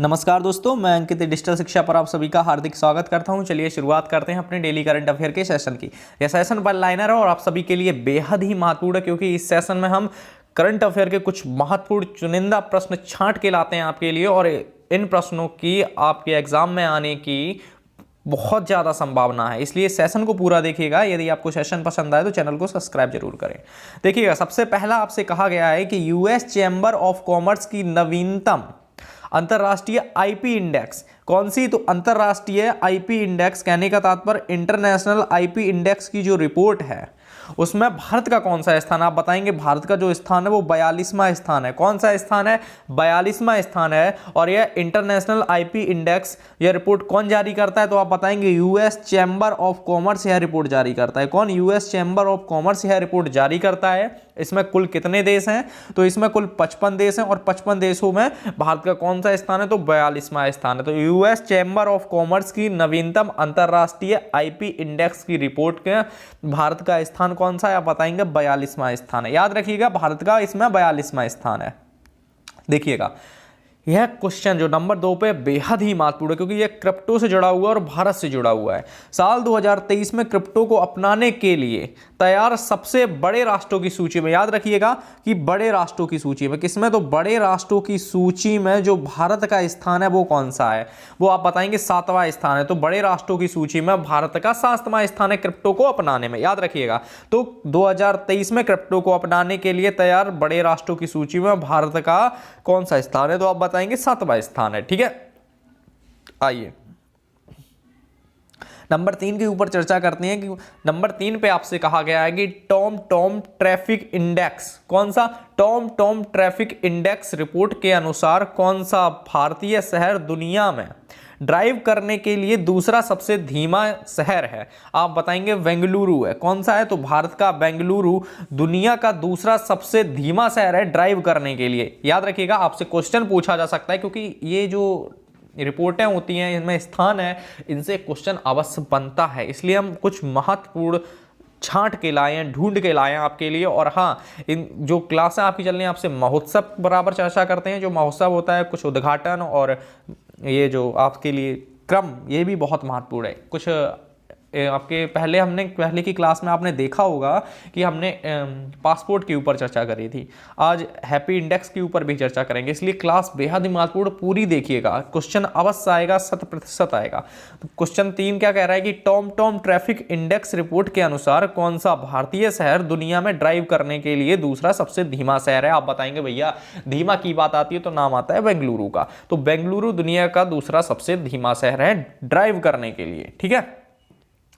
नमस्कार दोस्तों, मैं अंकित डिजिटल शिक्षा पर आप सभी का हार्दिक स्वागत करता हूं। चलिए शुरुआत करते हैं अपने डेली करंट अफेयर के सेशन की। यह सेशन वन लाइनर है और आप सभी के लिए बेहद ही महत्वपूर्ण है, क्योंकि इस सेशन में हम करंट अफेयर के कुछ महत्वपूर्ण चुनिंदा प्रश्न छांट के लाते हैं आपके लिए, और इन प्रश्नों की आपके एग्जाम में आने की बहुत ज़्यादा संभावना है। इसलिए सेशन को पूरा देखिएगा। यदि आपको सेशन पसंद आए तो चैनल को सब्सक्राइब जरूर करें। देखिएगा, सबसे पहला आपसे कहा गया है कि यूएस चैम्बर ऑफ कॉमर्स की नवीनतम अंतरराष्ट्रीय आईपी इंडेक्स कौन सी? तो अंतरराष्ट्रीय आईपी इंडेक्स कहने का तात्पर्य इंटरनेशनल आईपी इंडेक्स की जो रिपोर्ट है उसमें भारत का कौन सा स्थान? आप बताएंगे। भारत का जो स्थान है वो 42वां स्थान है। कौन सा स्थान है? 42वां स्थान है। और यह इंटरनेशनल आईपी इंडेक्स, यह रिपोर्ट कौन जारी करता है? तो आप बताएंगे यूएस चैम्बर ऑफ कॉमर्स यह रिपोर्ट जारी करता है। कौन? यूएस चैम्बर ऑफ कॉमर्स यह रिपोर्ट जारी करता है। इसमें कुल कितने देश हैं? तो इसमें कुल 55 देश हैं, और 55 देशों में भारत का कौन सा स्थान है? तो 42वां स्थान है। तो यूएस चैम्बर ऑफ कॉमर्स की नवीनतम अंतरराष्ट्रीय आईपी इंडेक्स की रिपोर्ट के भारत का स्थान कौन सा है? आप बताएंगे 42वां स्थान है। याद रखिएगा, भारत का इसमें 42वां स्थान है। देखिएगा, यह क्वेश्चन जो नंबर 2 पे बेहद ही महत्वपूर्ण है, क्योंकि यह क्रिप्टो से जुड़ा हुआ है और भारत से जुड़ा हुआ है। साल 2023 में क्रिप्टो को अपनाने के लिए तैयार सबसे बड़े राष्ट्रों की सूची में, याद रखिएगा कि बड़े राष्ट्रों की सूची में, किसमें? तो बड़े राष्ट्रों की सूची में जो भारत का स्थान है वो कौन सा है? वो आप बताएंगे 7वां स्थान है। तो बड़े राष्ट्रों की सूची में भारत का 7वां स्थान है क्रिप्टो को अपनाने में। याद रखिएगा, तो 2023 में क्रिप्टो को अपनाने के लिए तैयार बड़े राष्ट्रों की सूची में भारत का कौन सा स्थान है? तो आप बताएंगे 7वां स्थान है। ठीक है, आइए नंबर 3 के ऊपर चर्चा करते हैं कि नंबर 3 पे आपसे कहा गया है कि टॉम ट्रैफिक इंडेक्स, कौन सा? टॉम ट्रैफिक इंडेक्स रिपोर्ट के अनुसार कौन सा भारतीय शहर दुनिया में ड्राइव करने के लिए दूसरा सबसे धीमा शहर है? आप बताएंगे बेंगलुरु है। कौन सा है? तो भारत का बेंगलुरु दुनिया का दूसरा सबसे धीमा शहर है ड्राइव करने के लिए। याद रखिएगा, आपसे क्वेश्चन पूछा जा सकता है, क्योंकि ये जो रिपोर्टें होती हैं इनमें स्थान है, इनसे क्वेश्चन अवश्य बनता है। इसलिए हम कुछ महत्वपूर्ण छांट के लाए हैं, ढूंढ के लाए हैं आपके लिए। और हाँ, इन जो क्लासें आपकी चल रही हैं, आपसे महोत्सव बराबर चर्चा करते हैं। जो महोत्सव होता है, कुछ उद्घाटन और ये जो आपके लिए क्रम, ये भी बहुत महत्वपूर्ण है। कुछ आपके पहले की क्लास में आपने देखा होगा कि हमने पासपोर्ट के ऊपर चर्चा करी थी। आज हैप्पी इंडेक्स के ऊपर भी चर्चा करेंगे, इसलिए क्लास बेहद ही महत्वपूर्ण, पूरी देखिएगा। क्वेश्चन अवश्य आएगा, 100% आएगा। तो क्वेश्चन 3 क्या कह रहा है कि टॉम ट्रैफिक इंडेक्स रिपोर्ट के अनुसार कौन सा भारतीय शहर दुनिया में ड्राइव करने के लिए दूसरा सबसे धीमा शहर है? आप बताएंगे भैया धीमा की बात आती है तो नाम आता है बेंगलुरु का। तो बेंगलुरु दुनिया का दूसरा सबसे धीमा शहर है ड्राइव करने के लिए। ठीक है,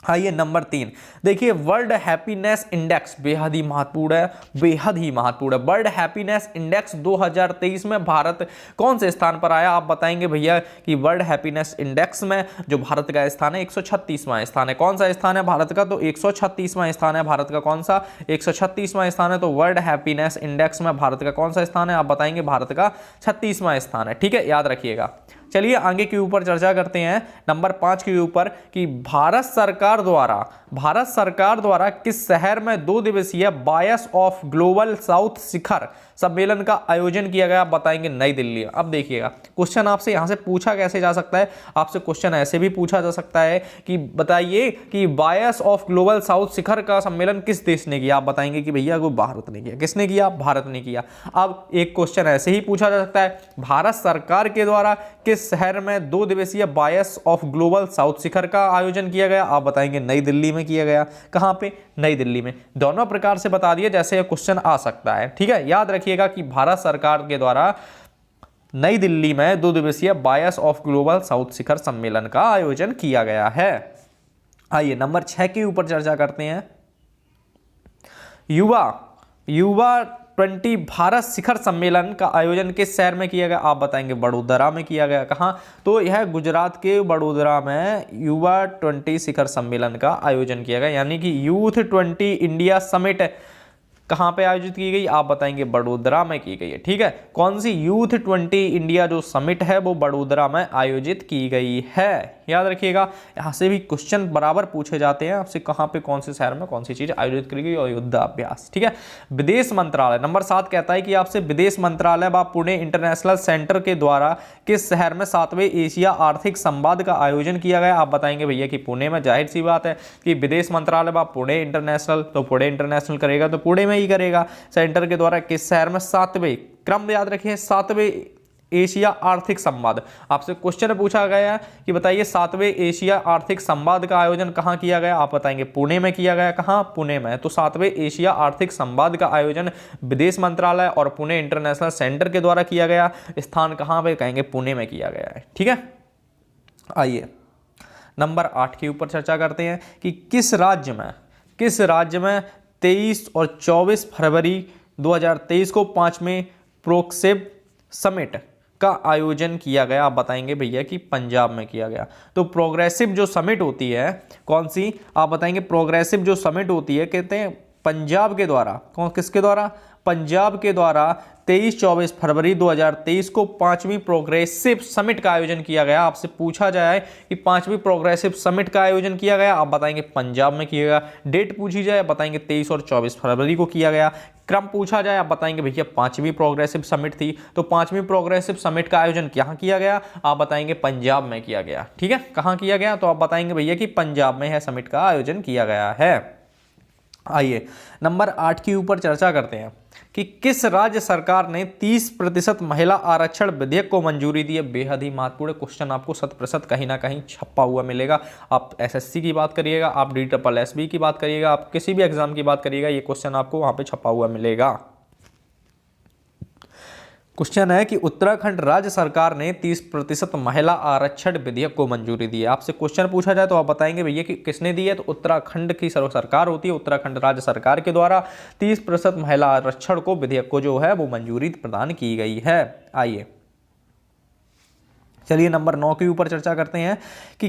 आइए नंबर 3 देखिए, वर्ल्ड हैप्पीनेस इंडेक्स बेहद ही महत्वपूर्ण है, बेहद ही महत्वपूर्ण है। वर्ल्ड हैप्पीनेस इंडेक्स 2023 में भारत कौन से स्थान पर आया? आप बताएंगे भैया कि वर्ल्ड हैप्पीनेस इंडेक्स में जो भारत का स्थान है 136वां स्थान है। कौन सा स्थान है भारत का? तो 136वां स्थान है भारत का। कौन सा? 136वां स्थान है। तो वर्ल्ड हैप्पीनेस इंडेक्स में भारत का कौन सा स्थान है? आप बताएंगे भारत का 36वां स्थान है। ठीक है, याद रखिएगा। चलिए आगे के ऊपर चर्चा करते हैं, नंबर 5 के ऊपर, कि भारत सरकार द्वारा किस शहर में 2 दिवसीय बायस ऑफ ग्लोबल साउथ शिखर सम्मेलन का आयोजन किया गया? आप बताएंगे नई दिल्ली। अब देखिएगा, क्वेश्चन आपसे यहां से पूछा कैसे जा सकता है? आपसे क्वेश्चन ऐसे भी पूछा जा सकता है कि बताइए कि बायस ऑफ ग्लोबल साउथ शिखर का सम्मेलन किस देश ने किया? आप बताएंगे कि भैया वो भारत ने किया। किसने किया? भारत ने किया। अब एक क्वेश्चन ऐसे ही पूछा जा सकता है, भारत सरकार के द्वारा किस शहर में 2 दिवसीय बायस ऑफ ग्लोबल साउथ शिखर का आयोजन किया गया? आप बताएंगे नई दिल्ली में किया गया। कहां पे? नई दिल्ली में। दोनों प्रकार से बता दिए जैसे यह क्वेश्चन आ सकता है। ठीक है, याद रखिएगा कि भारत सरकार के द्वारा नई दिल्ली में 2 दिवसीय बायस ऑफ ग्लोबल साउथ शिखर सम्मेलन का आयोजन किया गया है। आइए नंबर 6 के ऊपर चर्चा करते हैं। युवा 20 भारत शिखर सम्मेलन का आयोजन किस शहर में किया गया? आप बताएंगे बड़ोदरा में किया गया। कहां? तो यह गुजरात के बड़ोदरा में युवा 20 शिखर सम्मेलन का आयोजन किया गया, यानी कि यूथ 20 इंडिया समिट कहाँ पे आयोजित की गई, आप बताएंगे बड़ोदरा में की गई है। ठीक है, कौन सी यूथ 20 इंडिया जो समिट है वो बड़ोदरा में आयोजित की गई है, याद रखिएगा। यहाँ से भी क्वेश्चन बराबर पूछे जाते हैं आपसे, कहाँ पे कौन से शहर में कौन सी चीज आयोजित की गई और युद्धाभ्यास। ठीक है, विदेश मंत्रालय नंबर 7 कहता है कि आपसे विदेश मंत्रालय व पुणे इंटरनेशनल सेंटर के द्वारा किस शहर में 7वें एशिया आर्थिक संवाद का आयोजन किया गया, आप बताएंगे भैया कि पुणे में। जाहिर सी बात है कि विदेश मंत्रालय व पुणे इंटरनेशनल, तो पुणे इंटरनेशनल करेगा तो पुणे में ही करेगा। सेंटर के द्वारा किस शहर में 7वें, क्रम याद रखिए, 7वें एशिया आर्थिक संवाद। आपसे क्वेश्चन पूछा गया कि बताइए 7वें एशिया आर्थिक संवाद का आयोजन कहां किया गया, आप बताएंगे पुणे में किया गया। कहां, पुणे में। तो 7वें एशिया आर्थिक संवाद का आयोजन विदेश मंत्रालय और पुणे इंटरनेशनल सेंटर के द्वारा किया गया। स्थान कहां पे, कहेंगे पुणे में किया गया है। ठीक है, आइए नंबर 8 के ऊपर चर्चा करते हैं कि किस राज्य में 23 और 24 फरवरी 2023 को 5वें प्रोग्रेसिव समिट का आयोजन किया गया, आप बताएंगे भैया कि पंजाब में किया गया। तो प्रोग्रेसिव जो समिट होती है कौन सी, आप बताएंगे प्रोग्रेसिव जो समिट होती है कहते हैं पंजाब के द्वारा, कौन किसके द्वारा, पंजाब के द्वारा 23-24 फरवरी 2023 को 5वीं प्रोग्रेसिव समिट का आयोजन किया गया। आपसे पूछा जाए कि 5वीं प्रोग्रेसिव समिट का आयोजन किया गया, आप बताएंगे पंजाब में किया गया। डेट पूछी जाए, बताएंगे 23 और 24 फरवरी को किया गया। क्रम पूछा जाए, आप बताएंगे भैया 5वीं प्रोग्रेसिव समिट थी, तो 5वीं प्रोग्रेसिव समिट का आयोजन कहाँ किया गया, आप बताएंगे पंजाब में किया गया। ठीक है, कहाँ किया गया, तो आप बताएंगे भैया कि पंजाब में है समिट का आयोजन किया गया है। आइए नंबर 8 के ऊपर चर्चा करते हैं कि किस राज्य सरकार ने 30% महिला आरक्षण विधेयक को मंजूरी दी है। बेहद ही महत्वपूर्ण क्वेश्चन, आपको 100% कहीं ना कहीं छपा हुआ मिलेगा। आप एसएससी की बात करिएगा, आप DSSB की बात करिएगा, आप किसी भी एग्जाम की बात करिएगा, ये क्वेश्चन आपको वहां पे छपा हुआ मिलेगा। क्वेश्चन है कि उत्तराखंड राज्य सरकार ने 30% महिला आरक्षण विधेयक को मंजूरी दी है। आपसे क्वेश्चन पूछा जाए तो आप बताएंगे भैया कि किसने दी है, तो उत्तराखंड की सरकार होती है, उत्तराखंड राज्य सरकार के द्वारा 30% महिला आरक्षण को विधेयक को जो है वो मंजूरी प्रदान की गई है। आइए चलिए नंबर 9 के ऊपर चर्चा करते हैं कि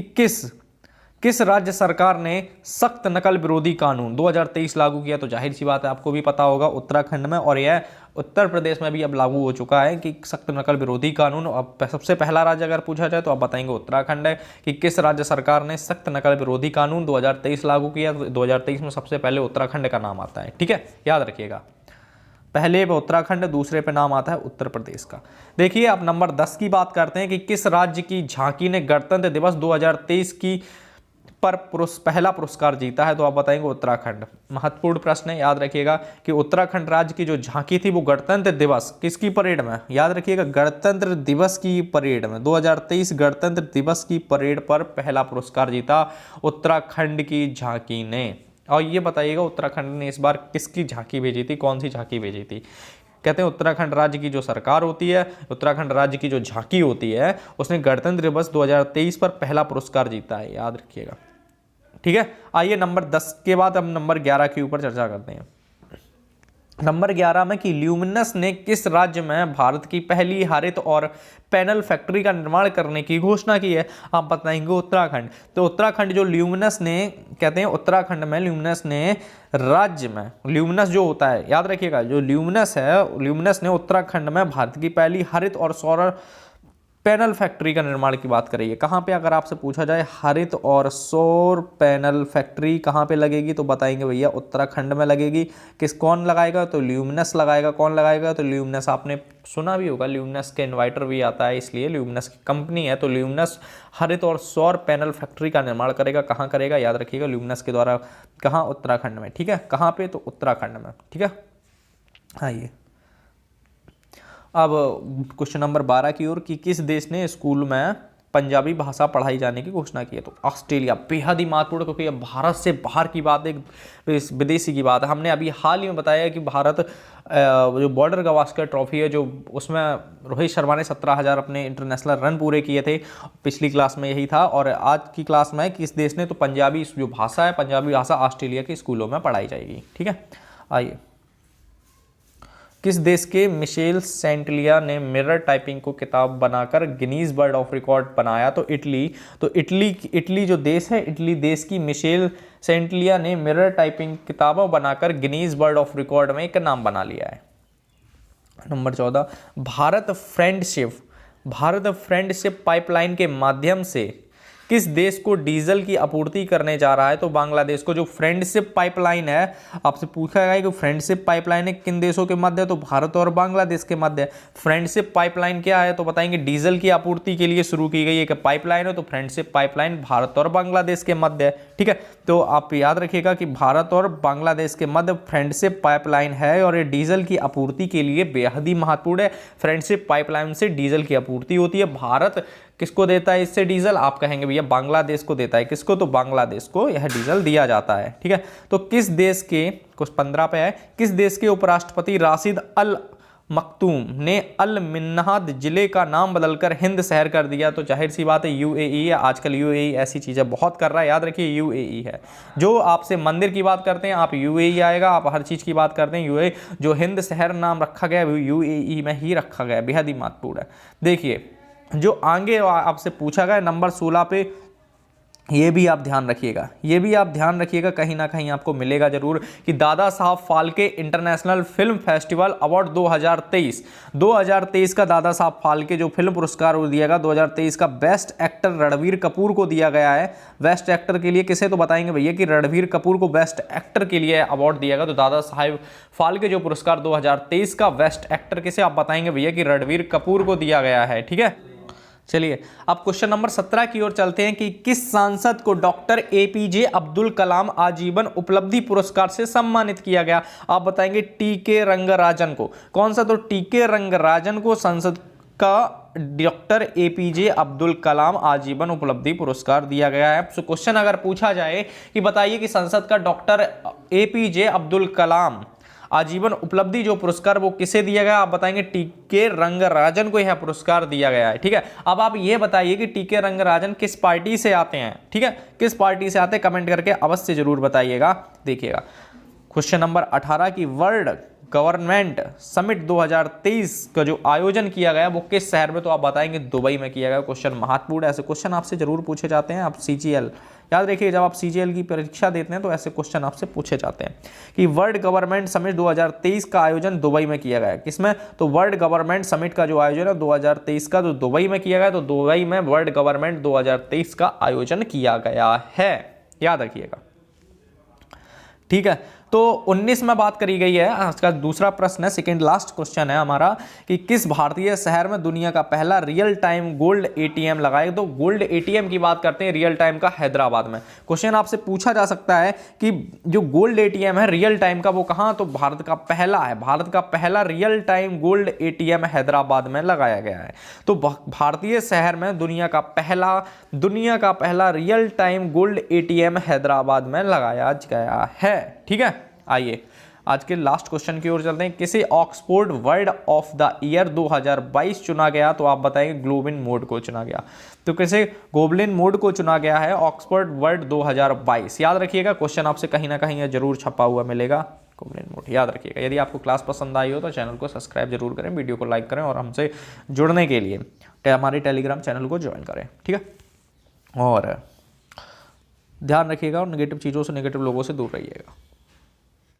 किस राज्य सरकार ने सख्त नकल विरोधी कानून 2023 लागू किया। तो जाहिर सी बात है आपको भी पता होगा, उत्तराखंड में और यह उत्तर प्रदेश में भी अब लागू हो चुका है कि सख्त नकल विरोधी कानून। अब सबसे पहला राज्य अगर पूछा जाए तो आप बताएंगे उत्तराखंड है कि किस राज्य सरकार ने सख्त नकल विरोधी कानून 2023 लागू किया। तो 2023 में सबसे पहले उत्तराखंड का नाम आता है। ठीक है, याद रखिएगा, पहले पे उत्तराखंड, दूसरे पे नाम आता है उत्तर प्रदेश का। देखिए अब नंबर 10 की बात करते हैं कि किस राज्य की झांकी ने गणतंत्र दिवस 2023 की पर पहला पुरस्कार जीता है, तो आप बताएंगे उत्तराखंड। महत्वपूर्ण प्रश्न है, याद रखिएगा कि उत्तराखंड राज्य की जो झांकी थी वो गणतंत्र दिवस किसकी परेड में, याद रखिएगा गणतंत्र दिवस की परेड में, 2023 गणतंत्र दिवस की परेड पर पहला पुरस्कार जीता उत्तराखंड की झांकी ने। और ये बताइएगा उत्तराखंड ने इस बार किसकी झांकी भेजी थी, कौन सी झांकी भेजी थी। कहते हैं उत्तराखंड राज्य की जो सरकार होती है, उत्तराखंड राज्य की जो झांकी होती है, उसने गणतंत्र दिवस 2023 पर पहला पुरस्कार जीता है, याद रखिएगा। ठीक है, आइए नंबर 10 के बाद हम नंबर 11 के ऊपर चर्चा करते हैं। नंबर 11 में कि ल्यूमिनस ने किस राज्य में भारत की पहली हरित और पैनल फैक्ट्री का निर्माण करने की घोषणा की है, आप बताएंगे उत्तराखंड। तो उत्तराखंड जो ल्यूमिनस ने, कहते हैं उत्तराखंड में ल्यूमिनस ने राज्य में, ल्यूमिनस जो होता है याद रखिएगा, जो ल्यूमिनस है, ल्यूमिनस ने उत्तराखंड में भारत की पहली हरित और सौर पैनल फैक्ट्री का निर्माण की बात करिए। कहाँ पे अगर आपसे पूछा जाए हरित और सौर पैनल फैक्ट्री कहाँ पे लगेगी, तो बताएंगे भैया उत्तराखंड में लगेगी। कौन लगाएगा, तो ल्यूमिनस लगाएगा। कौन लगाएगा, तो ल्यूमिनस, आपने सुना भी होगा ल्यूमिनस के इन्वर्टर भी आता है, इसलिए ल्यूमिनस की कंपनी है। तो ल्यूमिनस हरित और सौर पैनल फैक्ट्री का निर्माण करेगा। कहाँ करेगा, याद रखिएगा ल्यूमिनस के द्वारा। कहाँ, उत्तराखंड में। ठीक है, कहाँ पे, तो उत्तराखंड में। ठीक है, आइए अब क्वेश्चन नंबर 12 की ओर कि किस देश ने स्कूल में पंजाबी भाषा पढ़ाई जाने की घोषणा की है, तो ऑस्ट्रेलिया। बेहद ही महत्वपूर्ण, क्योंकि अब भारत से बाहर की बात, एक विदेशी की बात है। हमने अभी हाल ही में बताया कि भारत जो बॉर्डर गावस्कर ट्रॉफी है, जो उसमें रोहित शर्मा ने 17,000 अपने इंटरनेशनल रन पूरे किए थे, पिछली क्लास में यही था। और आज की क्लास में किस देश ने, तो पंजाबी जो भाषा है, पंजाबी भाषा ऑस्ट्रेलिया के स्कूलों में पढ़ाई जाएगी। ठीक है, आइए किस देश के मिशेल सेंटलिया ने मिरर टाइपिंग को किताब बनाकर गिनीज वर्ल्ड ऑफ रिकॉर्ड बनाया? तो इटली जो देश है, इटली देश की मिशेल सेंटलिया ने मिरर टाइपिंग किताबें बनाकर गिनीज वर्ल्ड ऑफ रिकॉर्ड में एक नाम बना लिया है। नंबर 14, भारत फ्रेंडशिप पाइपलाइन के माध्यम से किस देश को डीजल की आपूर्ति करने जा रहा है? तो बांग्लादेश को। जो फ्रेंडशिप पाइपलाइन है, आपसे पूछा गया कि फ्रेंडशिप पाइपलाइन है किन देशों के मध्य? तो भारत और बांग्लादेश के मध्य। फ्रेंडशिप पाइपलाइन क्या है? तो बताएंगे डीजल की आपूर्ति के लिए शुरू की गई एक पाइपलाइन है, तो फ्रेंडशिप पाइपलाइन भारत और बांग्लादेश के मध्य है। ठीक है, तो आप याद रखिएगा कि भारत और बांग्लादेश के मध्य फ्रेंडशिप पाइपलाइन है और ये डीजल की आपूर्ति के लिए बेहद ही महत्वपूर्ण है। फ्रेंडशिप पाइपलाइन से डीजल की आपूर्ति होती है। भारत किसको देता है इससे डीजल? आप कहेंगे भैया बांग्लादेश को देता है। किसको? तो बांग्लादेश को यह डीजल दिया जाता है। ठीक है, तो किस देश के, कुछ 15 पे है, किस देश के उपराष्ट्रपति राशिद अल मखतूम ने अल मिन्हाद जिले का नाम बदलकर हिंद शहर कर दिया? तो जाहिर सी बात है यूएई है। आजकल यूएई ऐसी चीजें बहुत कर रहा है, याद रखिए यूएई है। जो आपसे मंदिर की बात करते हैं आप यूएई आएगा, आप हर चीज की बात करते हैं यूएई। जो हिंद शहर नाम रखा गया है यूएई में ही रखा गया, बेहद ही महत्वपूर्ण है। देखिए जो आगे आपसे पूछा गया नंबर 16 पे, ये भी आप ध्यान रखिएगा, कहीं ना कहीं आपको मिलेगा जरूर कि Dada Saheb Phalke international film festival award 2023 का दादा साहब फाल्के जो फिल्म पुरस्कार दिया गया 2023 का बेस्ट एक्टर रणबीर कपूर को दिया गया है। बेस्ट एक्टर के लिए किसे? तो बताएंगे भैया कि रणबीर कपूर को बेस्ट एक्टर के लिए अवार्ड दिया गया। तो दादा साहब फाल्के जो पुरस्कार 2023 का बेस्ट एक्टर किसे? आप बताएंगे भैया कि रणबीर कपूर को दिया गया है। ठीक है, चलिए अब क्वेश्चन नंबर 17 की ओर चलते हैं कि किस सांसद को डॉक्टर एपीजे अब्दुल कलाम आजीवन उपलब्धि पुरस्कार से सम्मानित किया गया? आप बताएंगे टीके रंगराजन को। कौन सा? तो टीके रंगराजन को संसद का डॉक्टर एपीजे अब्दुल कलाम आजीवन उपलब्धि पुरस्कार दिया गया है। तो क्वेश्चन अगर पूछा जाए कि बताइए कि संसद का डॉक्टर एपीजे अब्दुल कलाम आजीवन उपलब्धि जो पुरस्कार वो किसे दिया गया? आप बताएंगे टीके रंगराजन को यह पुरस्कार दिया गया है। ठीक है, अब आप ये बताइए कि टीके रंगराजन किस पार्टी से आते हैं? ठीक है, किस पार्टी से आते हैं? कमेंट करके अवश्य जरूर बताइएगा। देखिएगा क्वेश्चन नंबर 18 की वर्ल्ड गवर्नमेंट समिट 2023 का जो आयोजन किया गया वो किस शहर में? तो आप बताएंगे दुबई में किया गया। क्वेश्चन महत्वपूर्ण है, ऐसे क्वेश्चन आपसे जरूर पूछे जाते हैं। आप सीजीएल याद रखिए, जब आप सीजीएल की परीक्षा देते हैं तो ऐसे क्वेश्चन आपसे पूछे जाते हैं कि वर्ल्ड गवर्नमेंट समिट 2023 का आयोजन दुबई में किया गया। किसमें? तो वर्ल्ड गवर्नमेंट समिट का जो आयोजन है 2023 का तो दुबई में किया गया। तो दुबई में वर्ल्ड गवर्नमेंट 2023 का आयोजन किया गया है, याद रखिएगा। ठीक है, तो 19 में बात करी गई है। आज का दूसरा प्रश्न है, सेकंड लास्ट क्वेश्चन है हमारा कि किस भारतीय शहर में दुनिया का पहला रियल टाइम गोल्ड एटीएम लगाया? तो गोल्ड एटीएम की बात करते हैं रियल टाइम का, हैदराबाद में। क्वेश्चन आपसे पूछा जा सकता है कि जो गोल्ड एटीएम है रियल टाइम का वो कहां? तो भारत का पहला है, भारत का पहला real time gold ATM Hyderabad में लगाया गया है। तो भारतीय शहर में दुनिया का पहला real time gold ATM Hyderabad में लगाया गया है। ठीक है, आइए आज के लास्ट क्वेश्चन की ओर चलते हैं। किसे Oxford word of the year 2022 चुना गया? तो आप बताएंगे ग्लोबिन मोड को चुना गया। तो किसे गोबलिन मोड को चुना गया है ऑक्सफोर्ड वर्ड 2022? याद रखिएगा, क्वेश्चन आपसे कहीं ना कहीं जरूर छपा हुआ मिलेगा, गोबलिन मोड याद रखिएगा। यदि आपको क्लास पसंद आई हो तो चैनल को सब्सक्राइब जरूर करें, वीडियो को लाइक करें और हमसे जुड़ने के लिए हमारे टेलीग्राम चैनल को ज्वाइन करें। ठीक है, और ध्यान रखिएगा और नेगेटिव चीज़ों से, नेगेटिव लोगों से दूर रहिएगा।